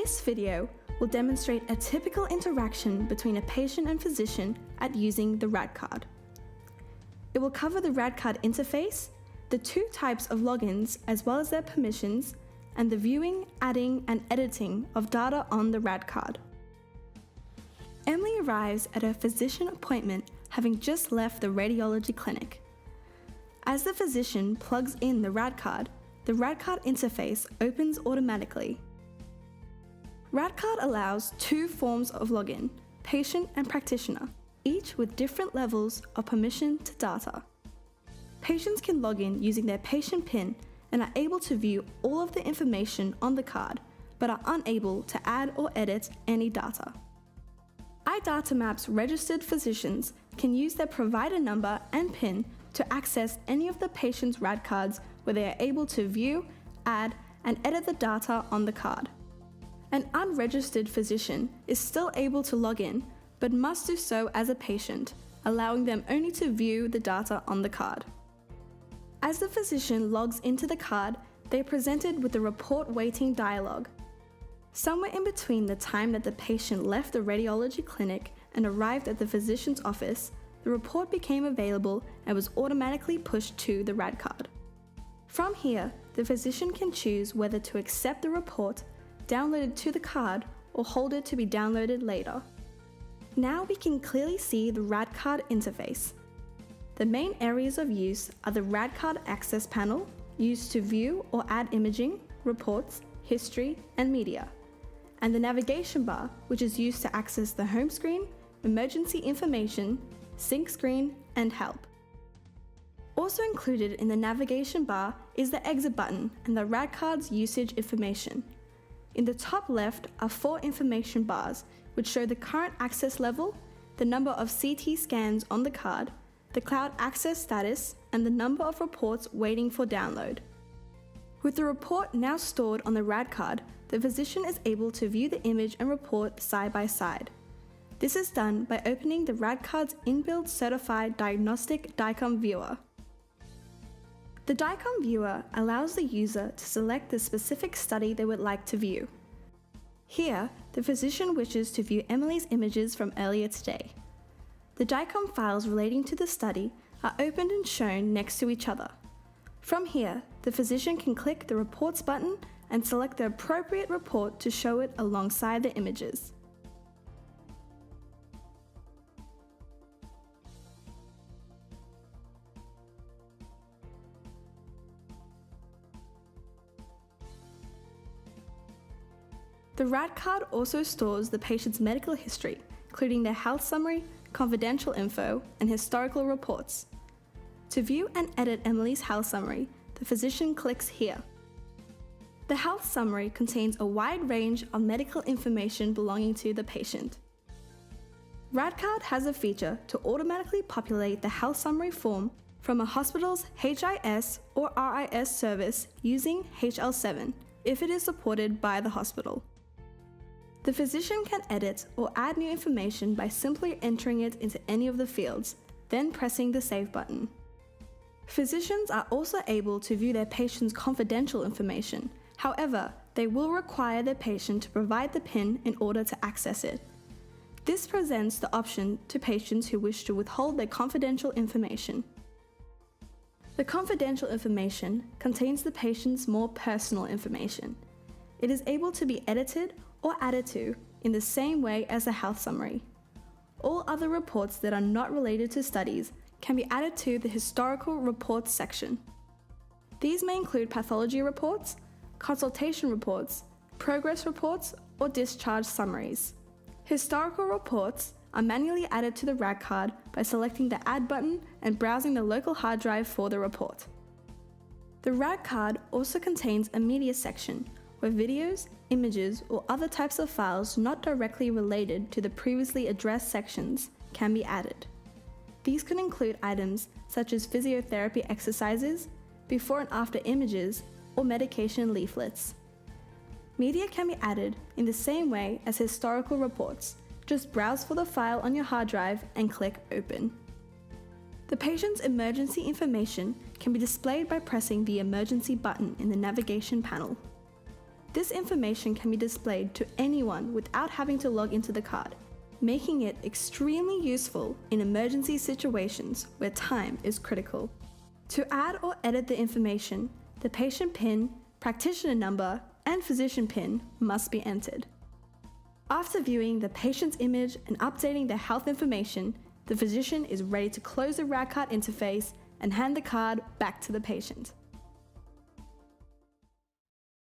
This video will demonstrate a typical interaction between a patient and physician at using the RadCard. It will cover the RadCard interface, the two types of logins as well as their permissions, and the viewing, adding, and editing of data on the RadCard. Emily arrives at her physician appointment having just left the radiology clinic. As the physician plugs in the RadCard interface opens automatically. RadCard allows two forms of login, patient and practitioner, each with different levels of permission to data. Patients can log in using their patient PIN and are able to view all of the information on the card, but are unable to add or edit any data. iDataMap's registered physicians can use their provider number and PIN to access any of the patient's RadCards where they are able to view, add, and edit the data on the card. An unregistered physician is still able to log in, but must do so as a patient, allowing them only to view the data on the card. As the physician logs into the card, they are presented with the report waiting dialog. Somewhere in between the time that the patient left the radiology clinic and arrived at the physician's office, the report became available and was automatically pushed to the RadCard. From here, the physician can choose whether to accept the report, download it to the card, or hold it to be downloaded later. Now we can clearly see the RadCard interface. The main areas of use are the RadCard Access Panel, used to view or add imaging, reports, history, and media, and the navigation bar, which is used to access the home screen, emergency information, sync screen, and help. Also included in the navigation bar is the exit button and the RadCard's usage information. In the top left are 4 information bars, which show the current access level, the number of CT scans on the card, the cloud access status, and the number of reports waiting for download. With the report now stored on the RadCard, the physician is able to view the image and report side by side. This is done by opening the RadCard's inbuilt certified diagnostic DICOM viewer. The DICOM viewer allows the user to select the specific study they would like to view. Here, the physician wishes to view Emily's images from earlier today. The DICOM files relating to the study are opened and shown next to each other. From here, the physician can click the Reports button and select the appropriate report to show it alongside the images. The RadCard also stores the patient's medical history, including their health summary, confidential info, and historical reports. To view and edit Emily's health summary, the physician clicks here. The health summary contains a wide range of medical information belonging to the patient. RadCard has a feature to automatically populate the health summary form from a hospital's HIS or RIS service using HL7 if it is supported by the hospital. The physician can edit or add new information by simply entering it into any of the fields, then pressing the Save button. Physicians are also able to view their patient's confidential information. However, they will require their patient to provide the PIN in order to access it. This presents the option to patients who wish to withhold their confidential information. The confidential information contains the patient's more personal information. It is able to be edited or added to in the same way as the health summary. All other reports that are not related to studies can be added to the historical reports section. These may include pathology reports, consultation reports, progress reports, or discharge summaries. Historical reports are manually added to the RadCard by selecting the Add button and browsing the local hard drive for the report. The RadCard also contains a media section where videos, images, or other types of files not directly related to the previously addressed sections can be added. These can include items such as physiotherapy exercises, before and after images, or medication leaflets. Media can be added in the same way as historical reports. Just browse for the file on your hard drive and click Open. The patient's emergency information can be displayed by pressing the Emergency button in the navigation panel. This information can be displayed to anyone without having to log into the card, making it extremely useful in emergency situations where time is critical. To add or edit the information, the patient PIN, practitioner number, and physician PIN must be entered. After viewing the patient's image and updating their health information, the physician is ready to close the RadCard interface and hand the card back to the patient.